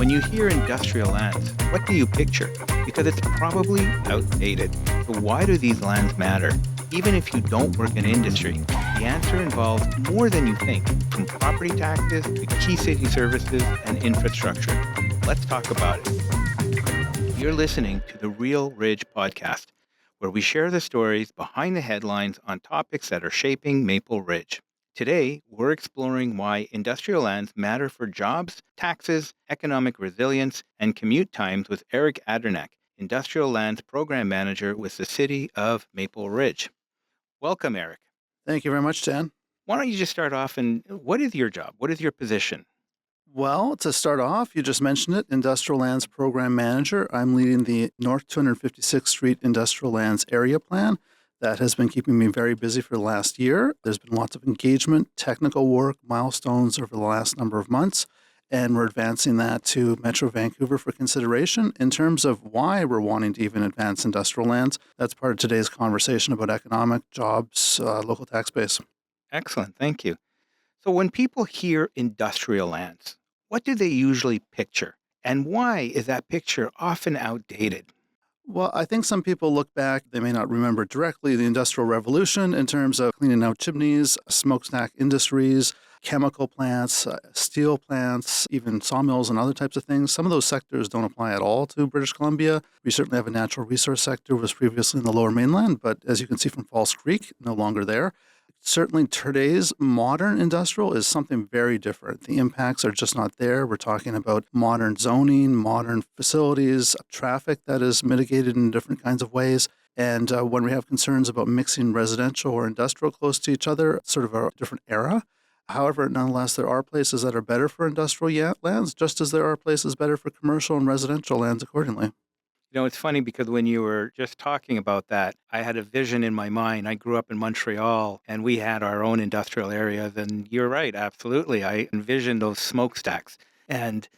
When you hear industrial lands, what do you picture? Because it's probably outdated. So why do these lands matter? Even if you don't work in industry, the answer involves more than you think, from property taxes to key city services and infrastructure. Let's talk about it. You're listening to the Real Ridge podcast, where we share the stories behind the headlines on topics that are shaping Maple Ridge. Today, we're exploring why industrial lands matter for jobs, taxes, economic resilience, and commute times with Eric Adernack, Industrial Lands Program Manager with the City of Maple Ridge. Welcome, Eric. Thank you very much, Dan. Why don't you just start off and what is your job? What is your position? Well, to start off, you just mentioned it, Industrial Lands Program Manager. I'm leading the North 256th Street Industrial Lands Area Plan. That has been keeping me very busy for the last year. There's been lots of engagement, technical work, milestones over the last number of months, and we're advancing that to Metro Vancouver for consideration. In terms of why we're wanting to even advance industrial lands, that's part of today's conversation about economic, jobs, local tax base. Excellent, thank you. So when people hear industrial lands, what do they usually picture? And why is that picture often outdated? Well, I think some people look back, they may not remember directly the Industrial Revolution in terms of cleaning out chimneys, smokestack industries, chemical plants, steel plants, even sawmills and other types of things. Some of those sectors don't apply at all to British Columbia. We certainly have a natural resource sector, was previously in the Lower Mainland, but as you can see from False Creek, no longer there. Certainly today's modern industrial is something very different. The impacts are just not there. We're talking about modern zoning, modern facilities, traffic that is mitigated in different kinds of ways. And when we have concerns about mixing residential or industrial close to each other, it's sort of a different era. However, nonetheless, there are places that are better for industrial lands, just as there are places better for commercial and residential lands accordingly. You know, it's funny because when you were just talking about that, I had a vision in my mind. I grew up in Montreal and we had our own industrial areas. And you're right, absolutely. I envisioned those smokestacks and,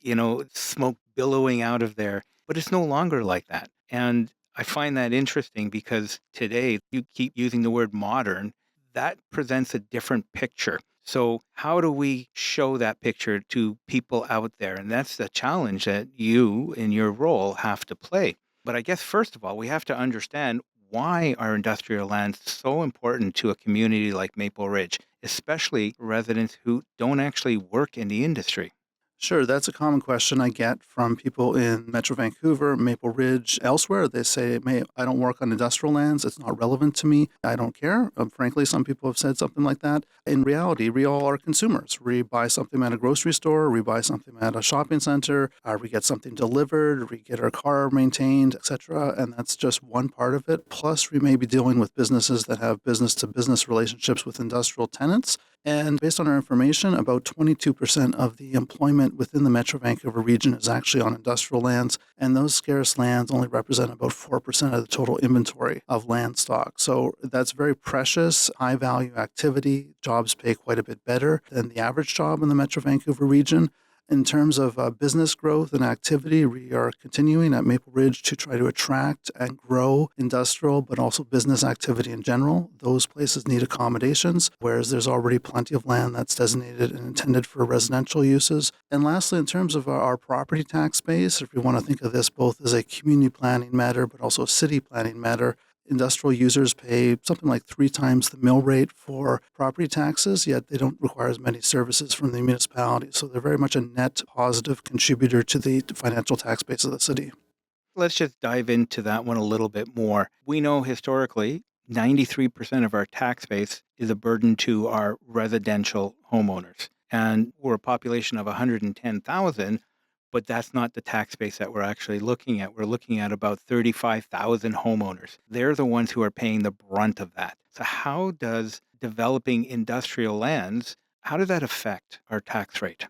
smoke billowing out of there. But it's no longer like that. And I find that interesting because today you keep using the word modern. That presents a different picture. So how do we show that picture to people out there? And that's the challenge that you in your role have to play. But I guess, first of all, we have to understand why are industrial lands so important to a community like Maple Ridge, especially residents who don't actually work in the industry. Sure, that's a common question I get from people in Metro Vancouver, Maple Ridge, elsewhere. They say, I don't work on industrial lands. It's not relevant to me. I don't care. Frankly, some people have said something like that. In reality, we all are consumers. We buy something at a grocery store, we buy something at a shopping center, we get something delivered, we get our car maintained, etc. And that's just one part of it. Plus, we may be dealing with businesses that have business-to-business relationships with industrial tenants. And based on our information, about 22% of the employment within the Metro Vancouver region is actually on industrial lands, and those scarce lands only represent about 4% of the total inventory of land stock. So that's very precious, high-value activity. Jobs pay quite a bit better than the average job in the Metro Vancouver region. In terms of business growth and activity, we are continuing at Maple Ridge to try to attract and grow industrial, but also business activity in general. Those places need accommodations, whereas there's already plenty of land that's designated and intended for residential uses. And lastly, in terms of our property tax base, if we want to think of this both as a community planning matter, but also a city planning matter, industrial users pay something like 3 times the mill rate for property taxes, yet they don't require as many services from the municipality. So they're very much a net positive contributor to the financial tax base of the city. Let's just dive into that one a little bit more. We know historically 93% of our tax base is a burden to our residential homeowners. And we're a population of 110,000, but that's not the tax base that we're actually looking at. We're looking at about 35,000 homeowners. They're the ones who are paying the brunt of that. So how does developing industrial lands, how does that affect our tax rate?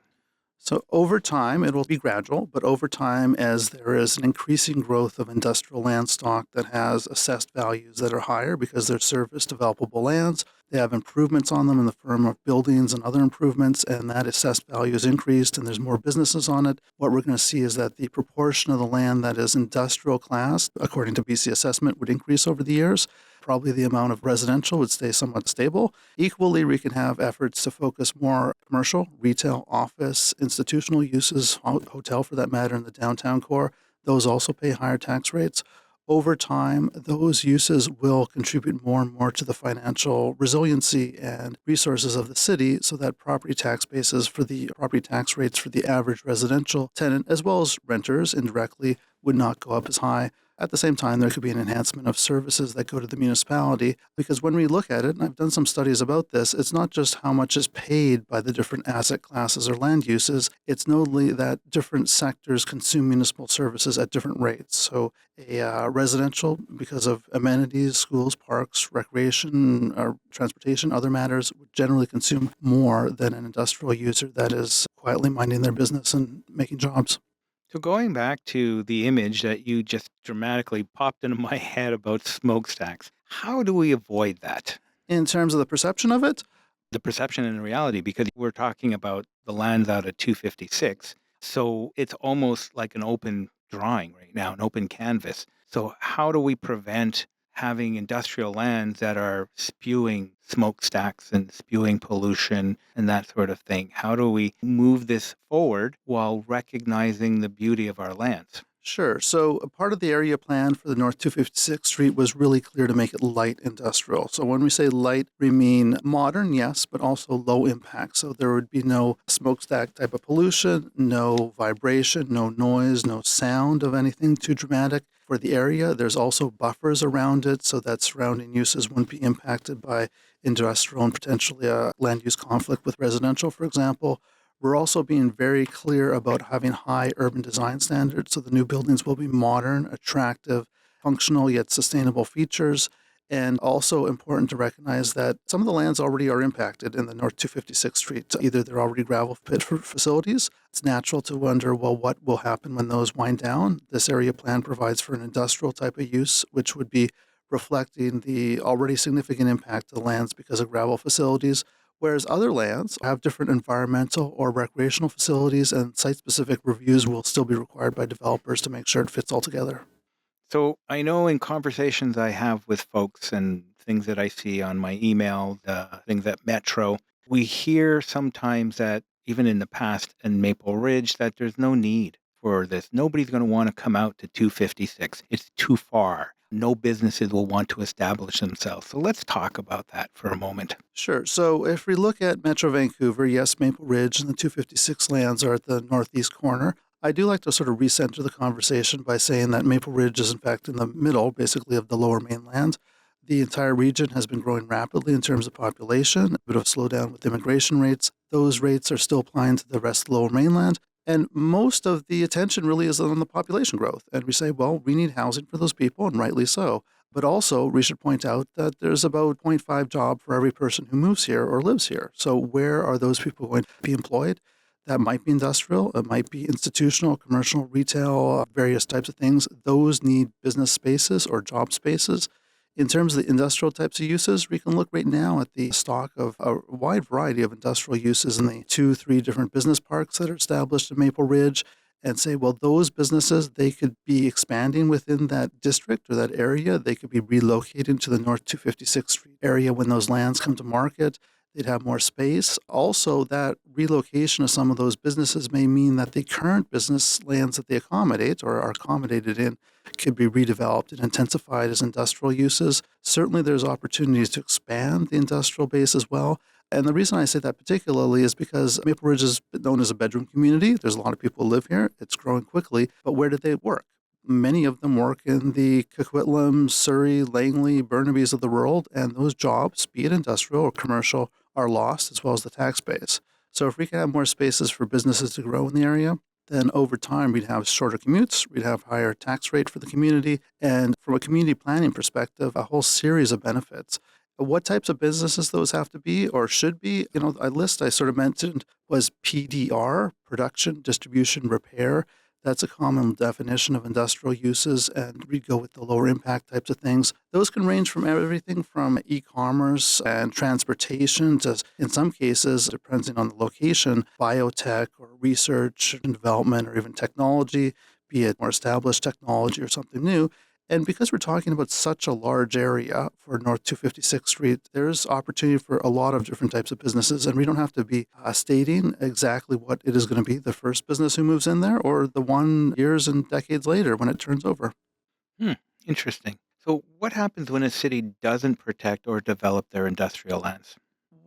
So over time, it will be gradual, but over time, as there is an increasing growth of industrial land stock that has assessed values that are higher because they're service developable lands, they have improvements on them in the form of buildings and other improvements, and that assessed value is increased and there's more businesses on it. What we're going to see is that the proportion of the land that is industrial class, according to BC assessment, would increase over the years. probably the amount of residential would stay somewhat stable. Equally, we can have efforts to focus more commercial, retail, office, institutional uses, hotel for that matter, in the downtown core. Those also pay higher tax rates. Over time, those uses will contribute more and more to the financial resiliency and resources of the city so that property tax bases for the property tax rates for the average residential tenant, as well as renters indirectly, would not go up as high. At the same time, there could be an enhancement of services that go to the municipality because when we look at it, and I've done some studies about this, it's not just how much is paid by the different asset classes or land uses, it's notably that different sectors consume municipal services at different rates. So a residential, because of amenities, schools, parks, recreation, or transportation, other matters, would generally consume more than an industrial user that is quietly minding their business and making jobs. So going back to the image that you just dramatically popped into my head about smokestacks, how do we avoid that? In terms of the perception of it, The perception and reality, because we're talking about the lands out at 256. So it's almost like an open drawing right now, an open canvas. So how do we prevent having industrial lands that are spewing smokestacks and spewing pollution and that sort of thing? How do we move this forward while recognizing the beauty of our lands? sure. So a part of the area plan for the North 256th Street was really clear to make it light industrial. So when we say light, we mean modern, yes, but also low impact. So there would be no smokestack type of pollution, no vibration, no noise, no sound of anything too dramatic. For the area, there's also buffers around it so that surrounding uses wouldn't be impacted by industrial and potentially a land use conflict with residential, for example. We're also being very clear about having high urban design standards, so the new buildings will be modern, attractive, functional yet sustainable features. And also important to recognize that some of the lands already are impacted in the North 256th Street. Either they're already gravel pit for facilities. It's natural to wonder, well, what will happen when those wind down? This area plan provides for an industrial type of use, which would be reflecting the already significant impact of the lands because of gravel facilities, whereas other lands have different environmental or recreational facilities, and site-specific reviews will still be required by developers to make sure it fits all together. So I know in conversations I have with folks and things that I see on my email, things at Metro, we hear sometimes that even in the past in Maple Ridge that there's no need for this. Nobody's going to want to come out to 256. It's too far. No businesses will want to establish themselves. So let's talk about that for a moment. Sure. So if we look at Metro Vancouver, yes, Maple Ridge and the 256 lands are at the northeast corner. I do like to sort of recenter the conversation by saying that Maple Ridge is, in fact, in the middle, basically, of the lower mainland. The entire region has been growing rapidly in terms of population, a bit of a slowdown with immigration rates. Those rates are still applying to the rest of the lower mainland. And most of the attention really is on the population growth. And we say, well, we need housing for those people, and rightly so. But also, we should point out that there's about zero point 0.5 job for every person who moves here or lives here. So where are those people going to be employed? That might be industrial, it might be institutional, commercial, retail, various types of things. Those need business spaces or job spaces. In terms of the industrial types of uses, we can look right now at the stock of a wide variety of industrial uses in the 2, 3 different business parks that are established in Maple Ridge and say, well, those businesses, they could be expanding within that district or that area. They could be relocated to the North 256th Street area when those lands come to market. They'd have more space. Also, that relocation of some of those businesses may mean that the current business lands that they accommodate or are accommodated in could be redeveloped and intensified as industrial uses. Certainly, there's opportunities to expand the industrial base as well. And the reason I say that particularly is because Maple Ridge is known as a bedroom community. There's a lot of people who live here. It's growing quickly. But where do they work? Many of them work in the Coquitlam, Surrey, Langley, Burnaby's of the world, and those jobs, be it industrial or commercial, are lost as well as the tax base. So if we can have more spaces for businesses to grow in the area, then over time we'd have shorter commutes, we'd have higher tax rate for the community, and from a community planning perspective, a whole series of benefits. What types of businesses those have to be or should be, a list I sort of mentioned was PDR, production, distribution, repair. That's a common definition of industrial uses, and we go with the lower impact types of things. Those can range from everything from e-commerce and transportation to, in some cases, depending on the location, biotech or research and development or even technology, be it more established technology or something new. And because we're talking about such a large area for North 256th Street, there's opportunity for a lot of different types of businesses. And we don't have to be stating exactly what it is going to be, the first business who moves in there or the one years and decades later when it turns over. Hmm, interesting. So, what happens when a city doesn't protect or develop their industrial lands?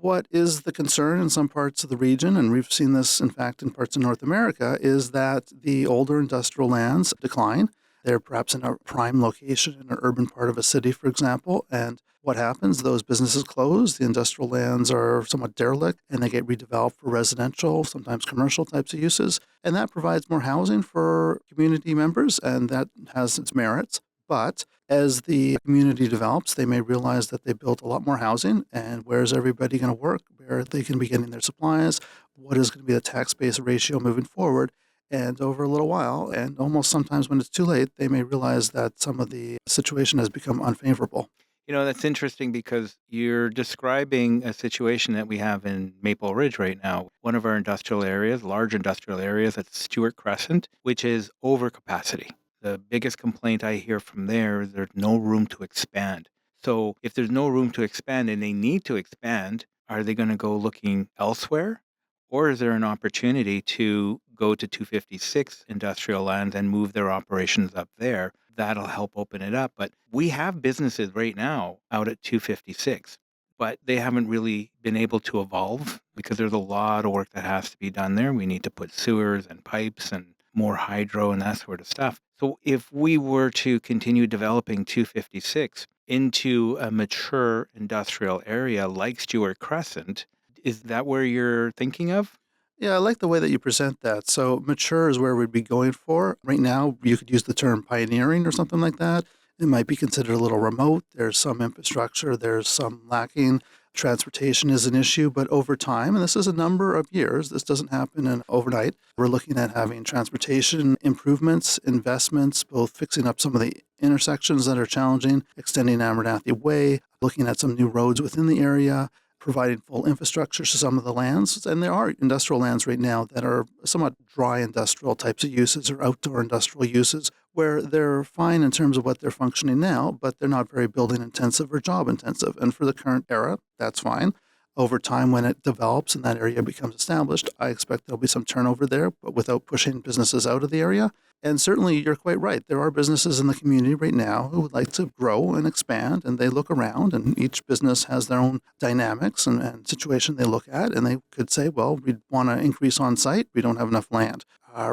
What is the concern in some parts of the region, and we've seen this, in fact, in parts of North America, is that the older industrial lands decline. They're perhaps in a prime location in an urban part of a city, for example. And what happens? Those businesses close, the industrial lands are somewhat derelict, and they get redeveloped for residential, sometimes commercial types of uses. And that provides more housing for community members, and that has its merits. But as the community develops, they may realize that they built a lot more housing, and where's everybody going to work? Where they can be getting their supplies? What is going to be the tax base ratio moving forward? And over a little while, and almost sometimes when it's too late, they may realize that some of the situation has become unfavorable. That's interesting because you're describing a situation that we have in Maple Ridge right now. One of our industrial areas, large industrial areas at Stewart Crescent, which is overcapacity. The biggest complaint I hear from there is there's no room to expand. So if there's no room to expand and they need to expand, are they going to go looking elsewhere? Or is there an opportunity to go to 256 industrial lands and move their operations up there? That'll help open it up. But we have businesses right now out at 256, but they haven't really been able to evolve because there's a lot of work that has to be done there. We need to put sewers and pipes and more hydro and that sort of stuff. So if we were to continue developing 256 into a mature industrial area like Stewart Crescent, is that where you're thinking of? Yeah, I like the way that you present that. So mature is where we'd be going for. Right now, you could use the term pioneering or something like that. It might be considered a little remote. There's some infrastructure, there's some lacking. Transportation is an issue, but over time, and this is a number of years, this doesn't happen in overnight. We're looking at having transportation improvements, investments, both fixing up some of the intersections that are challenging, extending Abernathy Way, looking at some new roads within the area, providing full infrastructure to some of the lands. And there are industrial lands right now that are somewhat dry industrial types of uses or outdoor industrial uses where they're fine in terms of what they're functioning now, but they're not very building intensive or job intensive. And for the current era, that's fine. Over time, when it develops and that area becomes established, I expect there'll be some turnover there, but without pushing businesses out of the area. And certainly, you're quite right. There are businesses in the community right now who would like to grow and expand, and they look around, and each business has their own dynamics and situation they look at, and they could say, well, we'd want to increase on site. We don't have enough land.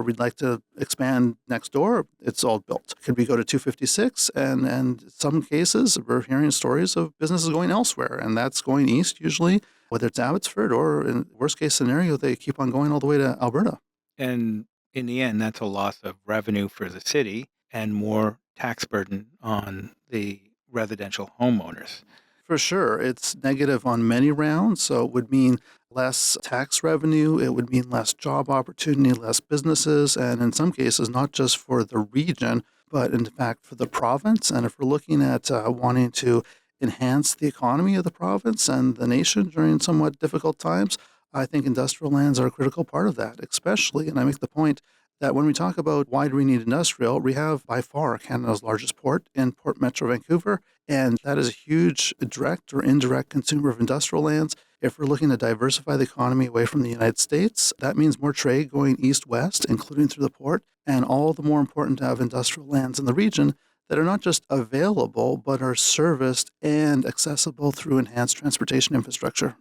We'd like to expand next door. It's all built. Could we go to 256? And in some cases, we're hearing stories of businesses going elsewhere, and that's going east usually, whether it's Abbotsford or in worst case scenario, they keep on going all the way to Alberta. And in the end, that's a loss of revenue for the city and more tax burden on the residential homeowners. For sure. It's negative on many rounds. So it would mean less tax revenue. It would mean less job opportunity, less businesses, and in some cases, not just for the region, but in fact for the province. And if we're looking at wanting to enhance the economy of the province and the nation during somewhat difficult times, I think industrial lands are a critical part of that, especially, and I make the point that when we talk about why do we need industrial, we have by far Canada's largest port in Port Metro Vancouver, and that is a huge direct or indirect consumer of industrial lands. If we're looking to diversify the economy away from the United States, that means more trade going east-west, including through the port, and all the more important to have industrial lands in the region that are not just available, but are serviced and accessible through enhanced transportation infrastructure.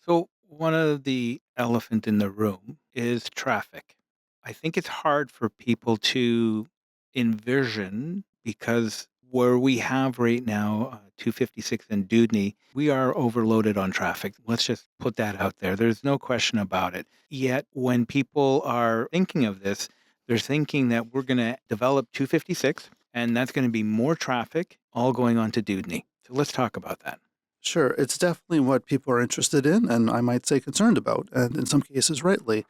So, one of the elephant in the room is traffic. I think it's hard for people to envision because where we have right now 256 and Dudney, we are overloaded on traffic. Let's just put that out there. There's no question about it. Yet, when people are thinking of this, they're thinking that we're going to develop 256 and that's going to be more traffic all going on to Dudney. So, let's talk about that. Sure, it's definitely what people are interested in, and I might say concerned about, and in some cases, rightly.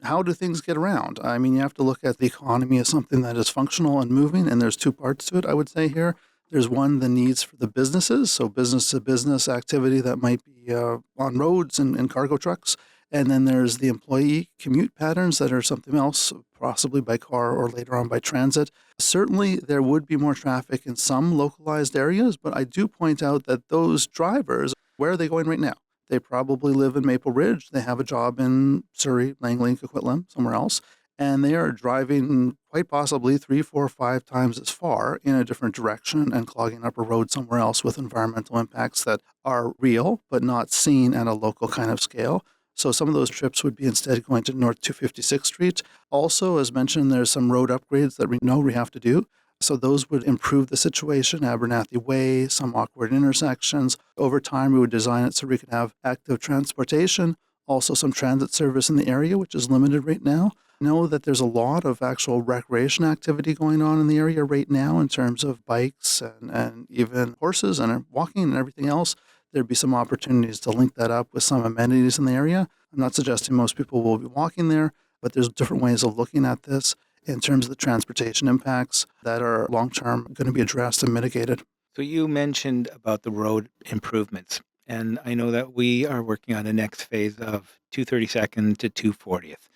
How do things get around? I mean, you have to look at the economy as something that is functional and moving, and there's two parts to it, I would say here. There's one, the needs for the businesses, so business to business activity that might be on roads and cargo trucks. And then there's the employee commute patterns that are something else, possibly by car or later on by transit. Certainly, there would be more traffic in some localized areas, but I do point out that those drivers, where are they going right now? They probably live in Maple Ridge. They have a job in Surrey, Langley, Coquitlam, somewhere else. And they are driving quite possibly 3, 4, 5 times as far in a different direction and clogging up a road somewhere else with environmental impacts that are real but not seen at a local kind of scale. So some of those trips would be instead going to North 256th Street. Also, as mentioned, there's some road upgrades that we know we have to do. So those would improve the situation, Abernathy Way, some awkward intersections. Over time, we would design it so we could have active transportation, also some transit service in the area, which is limited right now. Know that there's a lot of actual recreation activity going on in the area right now in terms of bikes and even horses and walking and everything else. There'd be some opportunities to link that up with some amenities in the area. I'm not suggesting most people will be walking there, but there's different ways of looking at this in terms of the transportation impacts that are long-term going to be addressed and mitigated. So you mentioned about the road improvements, and I know that we are working on the next phase of 232nd to 240th.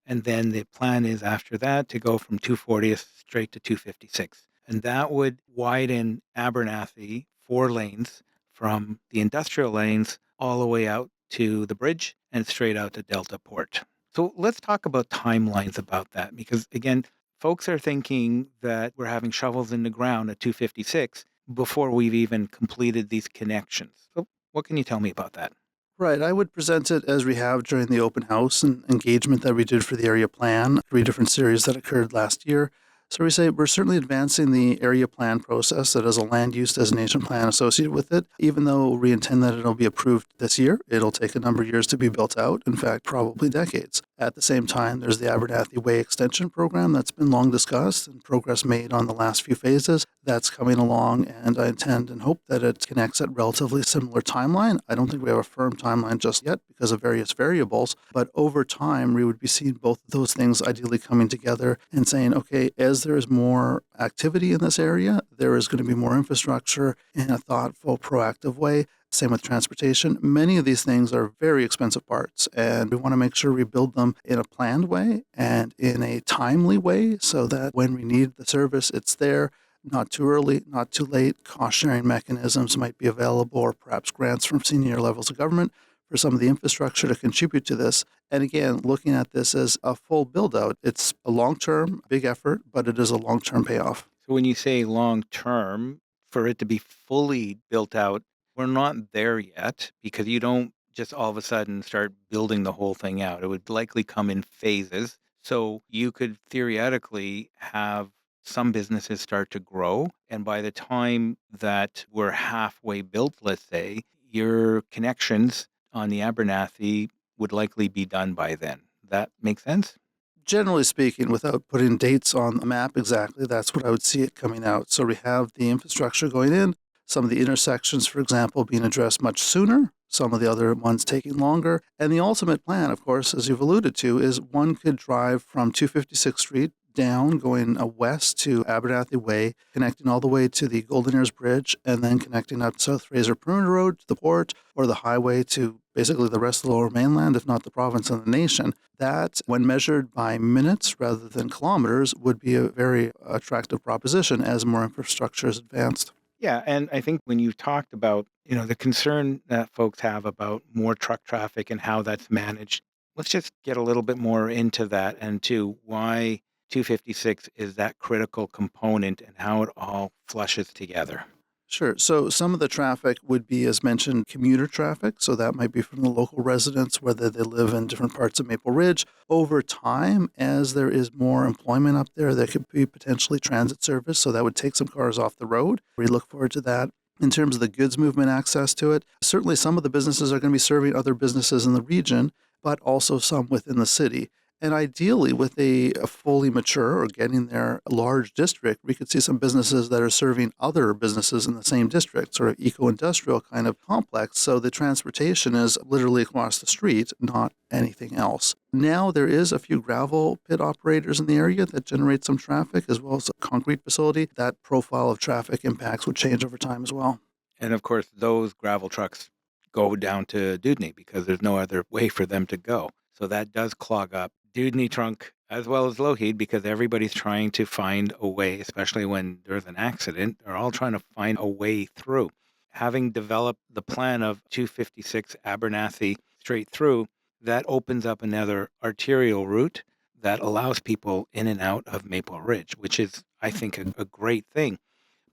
And then the plan is after that to go from 240th straight to 256. And that would widen Abernathy 4 lanes from the industrial lanes all the way out to the bridge and straight out to Delta Port. So let's talk about timelines about that because, again, folks are thinking that we're having shovels in the ground at 256 before we've even completed these connections. So what can you tell me about that? Right. I would present it as we have during the open house and engagement that we did for the area plan, 3 different series that occurred last year. So we say we're certainly advancing the area plan process that has a land use designation plan associated with it. Even though we intend that it'll be approved this year, it'll take a number of years to be built out, in fact, probably decades. At the same time, there's the Abernathy Way Extension Program that's been long discussed and progress made on the last few phases. That's coming along, and I intend and hope that it connects at relatively similar timeline. I don't think we have a firm timeline just yet because of various variables, but over time, we would be seeing both of those things ideally coming together and saying, okay, as there is more activity in this area, there is going to be more infrastructure in a thoughtful, proactive way. Same with transportation. Many of these things are very expensive parts, and we want to make sure we build them in a planned way and in a timely way so that when we need the service, it's there. Not too early, not too late. Cost sharing mechanisms might be available, or perhaps grants from senior levels of government for some of the infrastructure to contribute to this. And again, looking at this as a full build out, it's a long term, big effort, but it is a long term payoff. So when you say long term, for it to be fully built out, we're not there yet because you don't just all of a sudden start building the whole thing out. It would likely come in phases. So you could theoretically have some businesses start to grow. And by the time that we're halfway built, let's say, your connections on the Abernathy would likely be done by then. That makes sense? Generally speaking, without putting dates on the map exactly, that's what I would see it coming out. So we have the infrastructure going in, some of the intersections, for example, being addressed much sooner, some of the other ones taking longer. And the ultimate plan, of course, as you've alluded to, is one could drive from 256th Street down, going west to Abernathy Way, connecting all the way to the Golden Ears Bridge, and then connecting up South Fraser Perimeter Road to the port, or the highway to basically the rest of the Lower Mainland, if not the province and the nation. That, when measured by minutes rather than kilometers, would be a very attractive proposition as more infrastructure is advanced. Yeah, and I think when you talked about, the concern that folks have about more truck traffic and how that's managed, let's just get a little bit more into that and to why 256 is that critical component and how it all flushes together. Sure. So some of the traffic would be, as mentioned, commuter traffic. So that might be from the local residents, whether they live in different parts of Maple Ridge. Over time, as there is more employment up there could be potentially transit service. So that would take some cars off the road. We look forward to that. In terms of the goods movement access to it, certainly some of the businesses are going to be serving other businesses in the region, but also some within the city. And ideally, with a fully mature or getting there large district, we could see some businesses that are serving other businesses in the same district, sort of eco-industrial kind of complex. So the transportation is literally across the street, not anything else. Now there is a few gravel pit operators in the area that generate some traffic, as well as a concrete facility. That profile of traffic impacts would change over time as well. And of course, those gravel trucks go down to Dudney because there's no other way for them to go. So that does clog up Dudney Trunk as well as Lougheed because everybody's trying to find a way, especially when there's an accident. They're all trying to find a way through. Having developed the plan of 256 Abernathy straight through, that opens up another arterial route that allows people in and out of Maple Ridge, which is, I think, a great thing.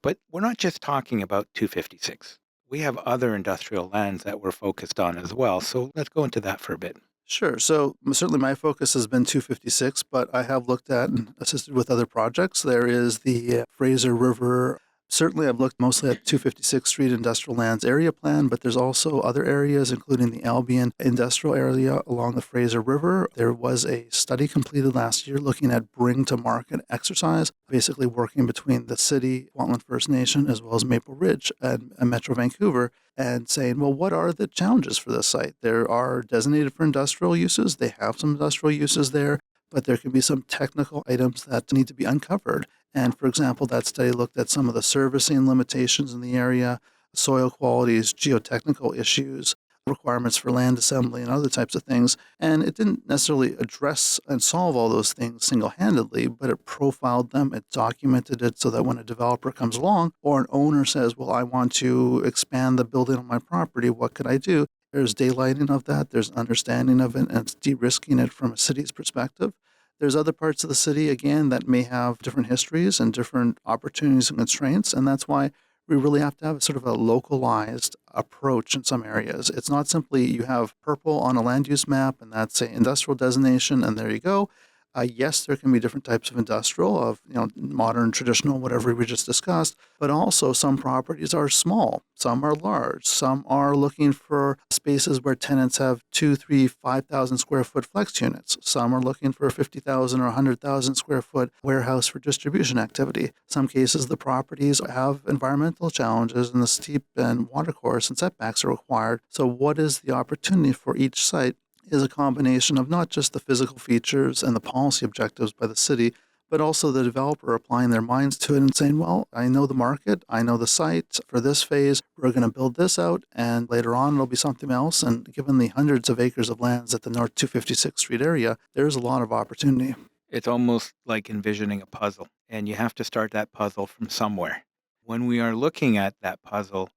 But we're not just talking about 256. We have other industrial lands that we're focused on as well. So let's go into that for a bit. Sure. So certainly my focus has been 256, but I have looked at and assisted with other projects. There is the Fraser River. Certainly, I've looked mostly at 256th Street Industrial Lands Area Plan, but there's also other areas, including the Albion Industrial Area along the Fraser River. There was a study completed last year looking at bring to market exercise, basically working between the city, Kwantlen First Nation, as well as Maple Ridge and Metro Vancouver, and saying, well, what are the challenges for this site? There are designated for industrial uses. They have some industrial uses there, but there can be some technical items that need to be uncovered. And for example, that study looked at some of the servicing limitations in the area, soil qualities, geotechnical issues, requirements for land assembly, and other types of things. And it didn't necessarily address and solve all those things single handedly, but it profiled them, it documented it so that when a developer comes along or an owner says, well, I want to expand the building on my property, what could I do? There's daylighting of that, there's understanding of it, and it's de risking it from a city's perspective. There's other parts of the city, again, that may have different histories and different opportunities and constraints, and that's why we really have to have sort of a localized approach in some areas. It's not simply you have purple on a land use map and that's an industrial designation and there you go. Yes, there can be different types of industrial, of modern, traditional, whatever we just discussed, but also some properties are small, some are large, some are looking for spaces where tenants have 2, 3, 5,000 square foot flex units. Some are looking for a 50,000 or 100,000 square foot warehouse for distribution activity. Some cases, the properties have environmental challenges and the steep and watercourse and setbacks are required. So what is the opportunity for each site is a combination of not just the physical features and the policy objectives by the city, but also the developer applying their minds to it and saying, well, I know the market, I know the site. For this phase, we're going to build this out, and later on it'll be something else. And given the hundreds of acres of lands at the North 256th Street area, there's a lot of opportunity. It's almost like envisioning a puzzle, and you have to start that puzzle from somewhere. When we are looking at that puzzle,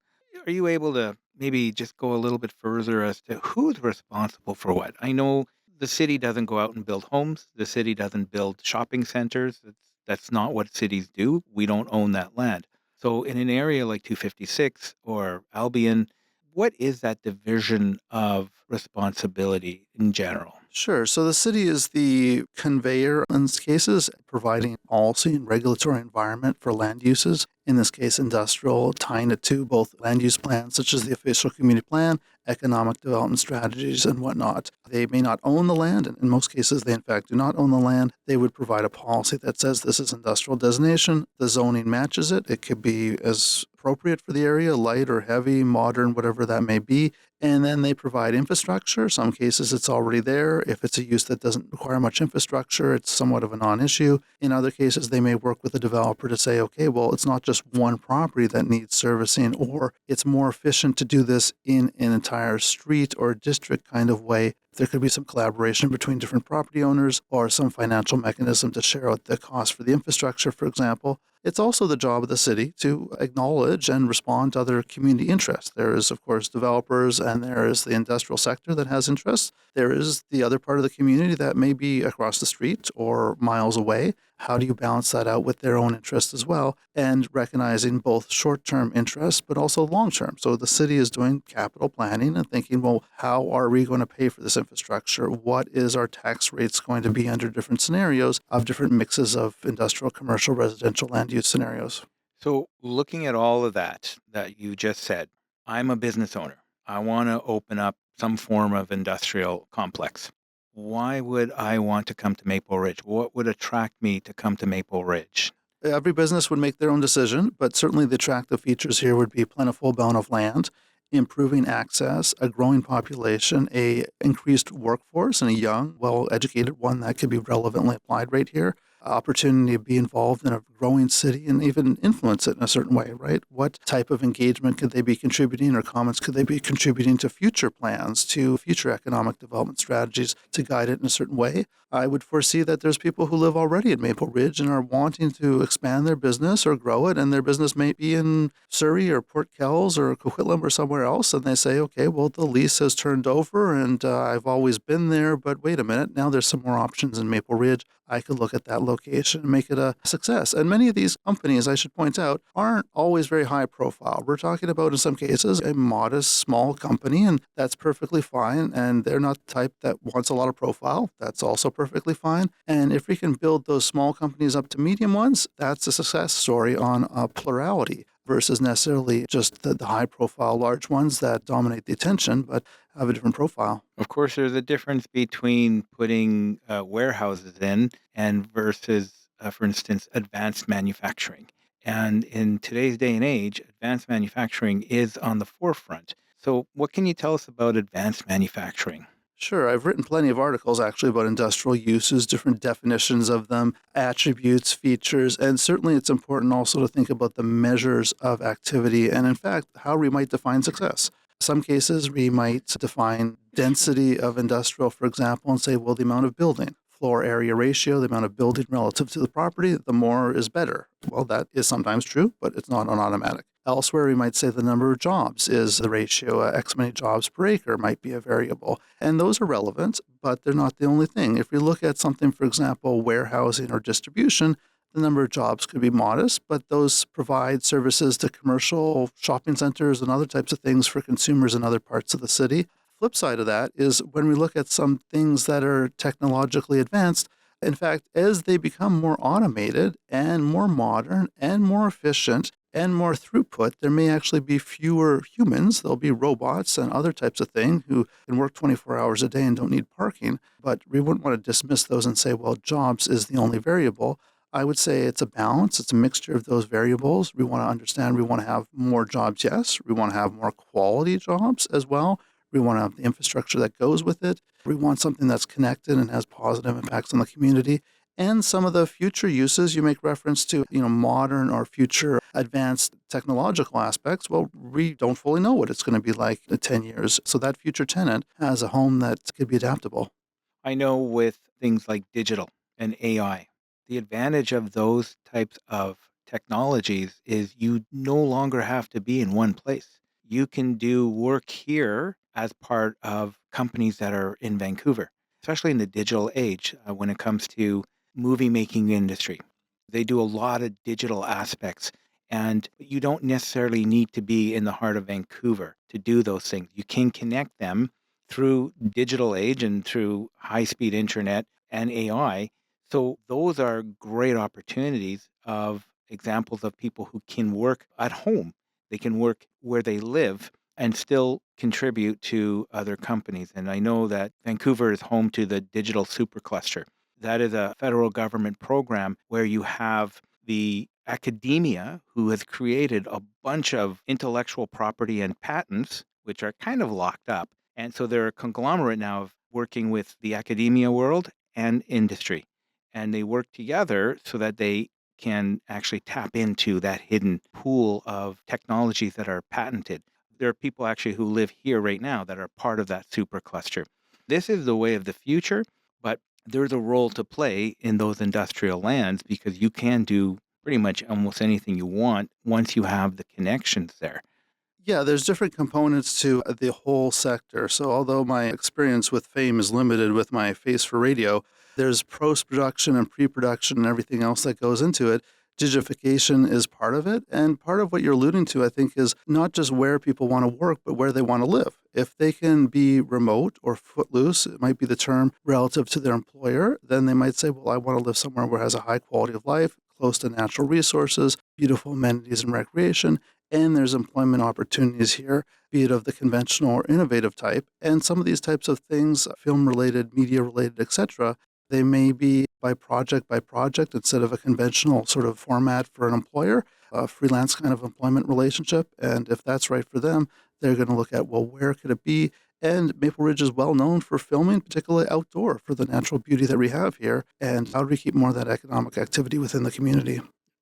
are you able to maybe just go a little bit further as to who's responsible for what? I know the city doesn't go out and build homes. The city doesn't build shopping centers. That's not what cities do. We don't own that land. So in an area like 256 or Albion, what is that division of responsibility in general? Sure. So the city is the conveyor in these cases, providing policy and regulatory environment for land uses. In this case, industrial, tying it to both land use plans, such as the official community plan, economic development strategies, and whatnot. They may not own the land, and in most cases, they in fact do not own the land. They would provide a policy that says this is industrial designation. The zoning matches it. It could be as appropriate for the area, light or heavy, modern, whatever that may be. And then they provide infrastructure. Some cases it's already there. If it's a use that doesn't require much infrastructure, it's somewhat of a non-issue. In other cases, they may work with the developer to say, okay, well, it's not just one property that needs servicing, or it's more efficient to do this in an entire street or district kind of way. There could be some collaboration between different property owners or some financial mechanism to share out the cost for the infrastructure, for example. It's also the job of the city to acknowledge and respond to other community interests. There is, of course, developers, and there is the industrial sector that has interests. There is the other part of the community that may be across the street or miles away. How do you balance that out with their own interests as well? And recognizing both short-term interests, but also long-term. So the city is doing capital planning and thinking, well, how are we going to pay for this infrastructure? What is our tax rates going to be under different scenarios of different mixes of industrial, commercial, residential land use scenarios? So, looking at all of that you just said, I'm a business owner. I want to open up some form of industrial complex. Why would I want to come to Maple Ridge? What would attract me to come to Maple Ridge? Every business would make their own decision, but certainly the attractive features here would be plentiful amount of land, improving access, a growing population, a increased workforce, and a young, well-educated one that could be relevantly applied right here. opportunity to be involved in a growing city and even influence it in a certain way, right? What type of engagement could they be contributing or comments could they be contributing to future plans, to future economic development strategies to guide it in a certain way? I would foresee that there's people who live already in Maple Ridge and are wanting to expand their business or grow it, and their business may be in Surrey or Port Kells or Coquitlam or somewhere else, and they say, okay, well, the lease has turned over, and I've always been there, but wait a minute, now there's some more options in Maple Ridge. I could look at that location and make it a success. And many of these companies, I should point out, aren't always very high profile. We're talking about, in some cases, a modest, small company, and that's perfectly fine. And they're not the type that wants a lot of profile. That's also perfectly fine. And if we can build those small companies up to medium ones, that's a success story on a plurality versus necessarily just the high profile large ones that dominate the attention, but have a different profile. Of course, there's a difference between putting warehouses in and versus, for instance, advanced manufacturing. And in today's day and age, advanced manufacturing is on the forefront. So, what can you tell us about advanced manufacturing? Sure, I've written plenty of articles actually about industrial uses, different definitions of them, attributes, features, and certainly it's important also to think about the measures of activity and, in fact, how we might define success. Some cases we might define density of industrial, for example, and say, well, the amount of building, floor area ratio, the amount of building relative to the property, the more is better. Well, that is sometimes true, but it's not an automatic. Elsewhere, we might say the number of jobs is the ratio. X many jobs per acre might be a variable. And those are relevant, but they're not the only thing. If we look at something, for example, warehousing or distribution, the number of jobs could be modest, but those provide services to commercial shopping centers and other types of things for consumers in other parts of the city. Flip side of that is when we look at some things that are technologically advanced, in fact, as they become more automated and more modern and more efficient and more throughput, there may actually be fewer humans. There'll be robots and other types of things who can work 24 hours a day and don't need parking. But we wouldn't want to dismiss those and say, well, jobs is the only variable. I would say it's a balance. It's a mixture of those variables. We want to understand we want to have more jobs, yes. We want to have more quality jobs as well. We want to have the infrastructure that goes with it. We want something that's connected and has positive impacts on the community. And some of the future uses you make reference to, modern or future advanced technological aspects. Well, we don't fully know what it's going to be like in 10 years. So that future tenant has a home that could be adaptable. I know with things like digital and AI, the advantage of those types of technologies is you no longer have to be in one place. You can do work here as part of companies that are in Vancouver, especially in the digital age when it comes to movie making industry. They do a lot of digital aspects, and you don't necessarily need to be in the heart of Vancouver to do those things. You can connect them through digital age and through high-speed internet and AI. So those are great opportunities of examples of people who can work at home. They can work where they live and still contribute to other companies. And I know that Vancouver is home to the Digital Supercluster. That is a federal government program where you have the academia who has created a bunch of intellectual property and patents, which are kind of locked up. And so they're a conglomerate now of working with the academia world and industry. And they work together so that they can actually tap into that hidden pool of technologies that are patented. There are people actually who live here right now that are part of that supercluster. This is the way of the future, but there's a role to play in those industrial lands because you can do pretty much almost anything you want once you have the connections there. Yeah, there's different components to the whole sector. So, although my experience with fame is limited with my face for radio, there's post production and pre production and everything else that goes into it. Digitification is part of it. And part of what you're alluding to, I think, is not just where people want to work, but where they want to live. If they can be remote or footloose, it might be the term relative to their employer, then they might say, well, I want to live somewhere where it has a high quality of life, close to natural resources, beautiful amenities and recreation, and there's employment opportunities here, be it of the conventional or innovative type. And some of these types of things, film related, media related, etc., they may be by project instead of a conventional sort of format for an employer, a freelance kind of employment relationship. And if that's right for them, they're going to look at, well, where could it be? And Maple Ridge is well known for filming, particularly outdoor, for the natural beauty that we have here. And how do we keep more of that economic activity within the community?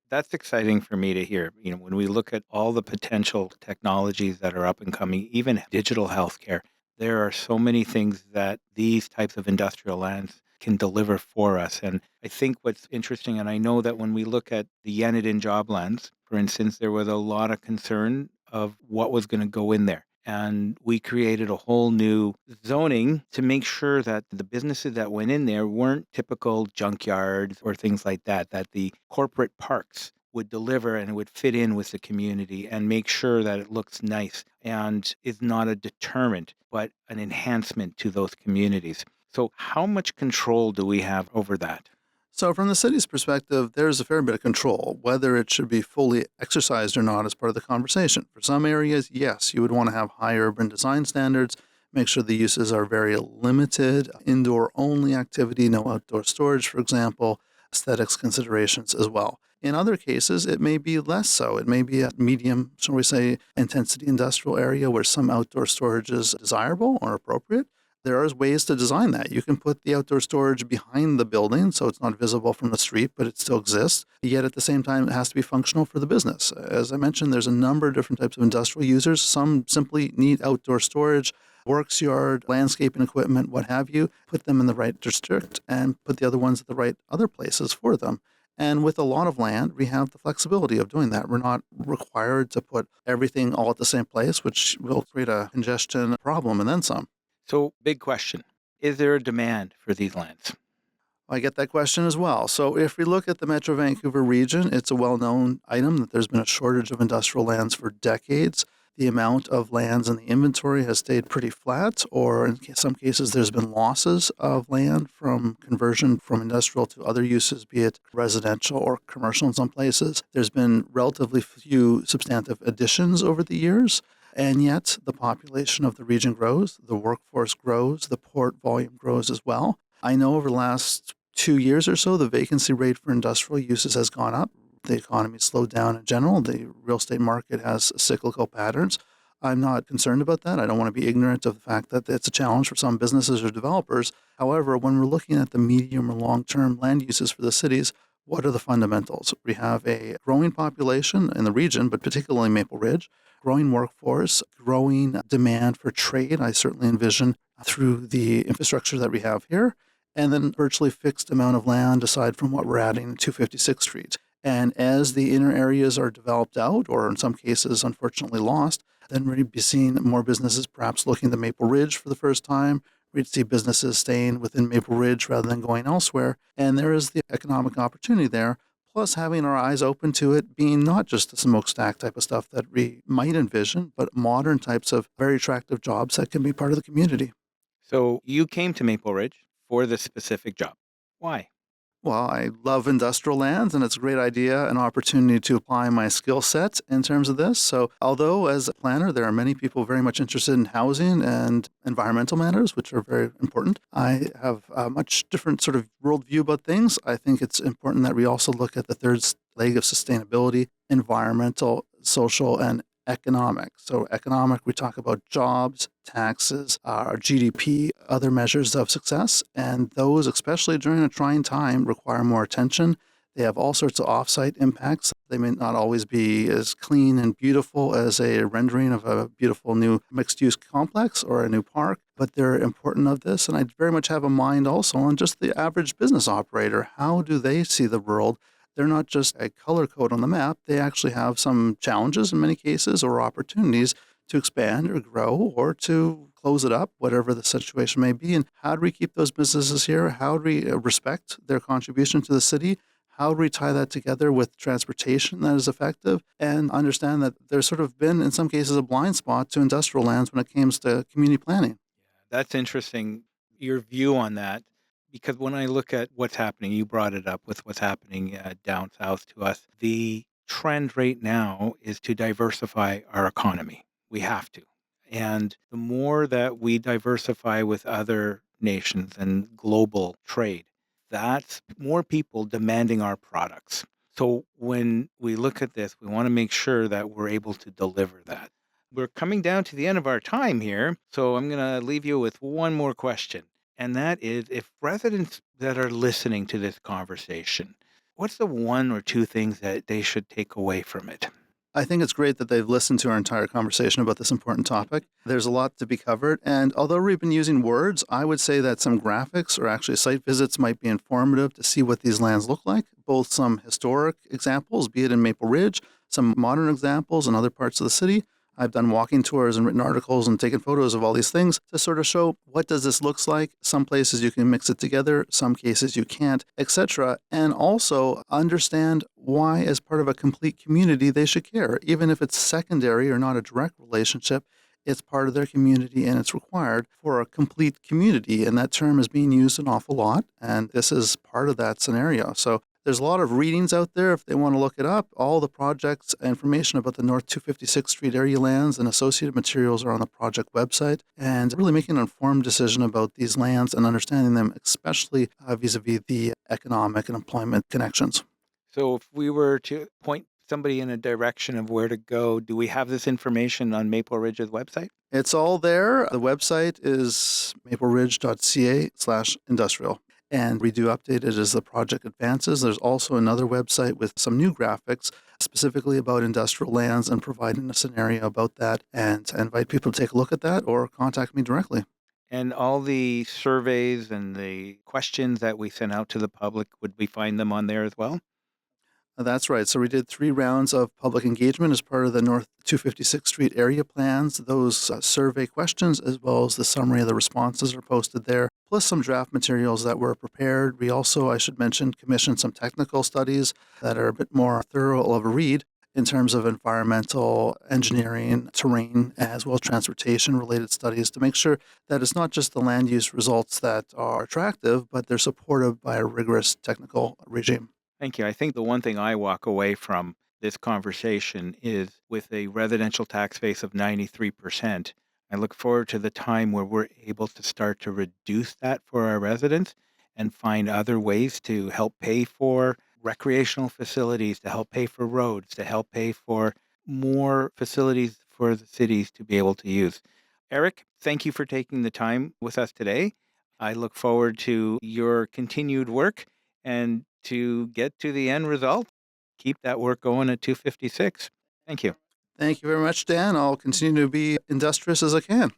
That's exciting for me to hear. When we look at all the potential technologies that are up and coming, even digital healthcare, there are so many things that these types of industrial lands can deliver for us. And I think what's interesting, and I know that when we look at the Yanadin Joblands, for instance, there was a lot of concern of what was going to go in there. And we created a whole new zoning to make sure that the businesses that went in there weren't typical junkyards or things like that, that the corporate parks would deliver and it would fit in with the community and make sure that it looks nice and is not a deterrent, but an enhancement to those communities. So, how much control do we have over that? So, from the city's perspective, there's a fair bit of control. Whether it should be fully exercised or not is part of the conversation. For some areas, yes, you would want to have high urban design standards, make sure the uses are very limited, indoor only activity, no outdoor storage, for example, aesthetics considerations as well. In other cases, it may be less so. It may be a medium, shall we say, intensity industrial area where some outdoor storage is desirable or appropriate. There are ways to design that. You can put the outdoor storage behind the building so it's not visible from the street, but it still exists. Yet at the same time, it has to be functional for the business. As I mentioned, there's a number of different types of industrial users. Some simply need outdoor storage, works yard, landscaping equipment, what have you. Put them in the right district and put the other ones at the right other places for them. And with a lot of land, we have the flexibility of doing that. We're not required to put everything all at the same place, which will create a congestion problem and then some. So, big question. Is there a demand for these lands? I get that question as well. So, if we look at the Metro Vancouver region, it's a well known item that there's been a shortage of industrial lands for decades. The amount of lands in the inventory has stayed pretty flat, or in some cases, there's been losses of land from conversion from industrial to other uses, be it residential or commercial in some places. There's been relatively few substantive additions over the years. And yet, the population of the region grows, the workforce grows, the port volume grows as well. I know over the last 2 years or so, the vacancy rate for industrial uses has gone up. The economy slowed down in general. The real estate market has cyclical patterns. I'm not concerned about that. I don't want to be ignorant of the fact that it's a challenge for some businesses or developers. However, when we're looking at the medium or long term land uses for the cities, what are the fundamentals? We have a growing population in the region, but particularly Maple Ridge, growing workforce, growing demand for trade. I certainly envision through the infrastructure that we have here, and then virtually fixed amount of land aside from what we're adding in 256th Street. And as the inner areas are developed out, or in some cases, unfortunately, lost, then we'd be seeing more businesses perhaps looking to Maple Ridge for the first time. We'd see businesses staying within Maple Ridge rather than going elsewhere. And there is the economic opportunity there, plus having our eyes open to it being not just the smokestack type of stuff that we might envision, but modern types of very attractive jobs that can be part of the community. So, you came to Maple Ridge for this specific job. Why? Well, I love industrial lands, and it's a great idea, an opportunity to apply my skill set in terms of this. So, although as a planner, there are many people very much interested in housing and environmental matters, which are very important, I have a much different sort of worldview about things. I think it's important that we also look at the third leg of sustainability, environmental, social, and economic. So, economic, we talk about jobs, taxes, our GDP, other measures of success. And those, especially during a trying time, require more attention. They have all sorts of offsite impacts. They may not always be as clean and beautiful as a rendering of a beautiful new mixed use complex or a new park, but they're important of this. And I very much have a mind also on just the average business operator. How do they see the world? They're not just a color code on the map. They actually have some challenges in many cases or opportunities to expand or grow or to close it up, whatever the situation may be. And how do we keep those businesses here? How do we respect their contribution to the city? How do we tie that together with transportation that is effective and understand that there's sort of been, in some cases, a blind spot to industrial lands when it comes to community planning? That's interesting, your view on that, because when I look at what's happening, you brought it up with what's happening down south to us. The trend right now is to diversify our economy. We have to. And the more that we diversify with other nations and global trade, that's more people demanding our products. So when we look at this, we want to make sure that we're able to deliver that. We're coming down to the end of our time here, so I'm going to leave you with one more question. And that is, if residents that are listening to this conversation, what's the one or two things that they should take away from it? I think it's great that they've listened to our entire conversation about this important topic. There's a lot to be covered. And although we've been using words, I would say that some graphics or actually site visits might be informative to see what these lands look like, both some historic examples, be it in Maple Ridge, some modern examples in other parts of the city. I've done walking tours and written articles and taken photos of all these things to sort of show what does this looks like. Some places you can mix it together, some cases you can't, etc. And also understand why, as part of a complete community, they should care. Even if it's secondary or not a direct relationship, it's part of their community and it's required for a complete community. And that term is being used an awful lot. And this is part of that scenario. So there's a lot of readings out there if they want to look it up. All the projects, information about the North 256th Street area lands and associated materials are on the project website. And really making an informed decision about these lands and understanding them, especially vis-a-vis the economic and employment connections. So, if we were to point somebody in a direction of where to go, do we have this information on Maple Ridge's website? It's all there. The website is mapleridge.ca/industrial. And we do update it as the project advances. There's also another website with some new graphics specifically about industrial lands and providing a scenario about that. And I invite people to take a look at that or contact me directly. And all the surveys and the questions that we sent out to the public, would we find them on there as well? That's right. So we did 3 rounds of public engagement as part of the North 256th Street area plans. Those survey questions, as well as the summary of the responses, are posted there, plus some draft materials that were prepared. We also, I should mention, commissioned some technical studies that are a bit more thorough of a read in terms of environmental engineering, terrain, as well as transportation related studies to make sure that it's not just the land use results that are attractive, but they're supported by a rigorous technical regime. Thank you. I think the one thing I walk away from this conversation is, with a residential tax base of 93%, I look forward to the time where we're able to start to reduce that for our residents and find other ways to help pay for recreational facilities, to help pay for roads, to help pay for more facilities for the cities to be able to use. Eric, thank you for taking the time with us today. I look forward to your continued work and to get to the end result. Keep that work going at 256. Thank you. Thank you very much, Dan. I'll continue to be industrious as I can.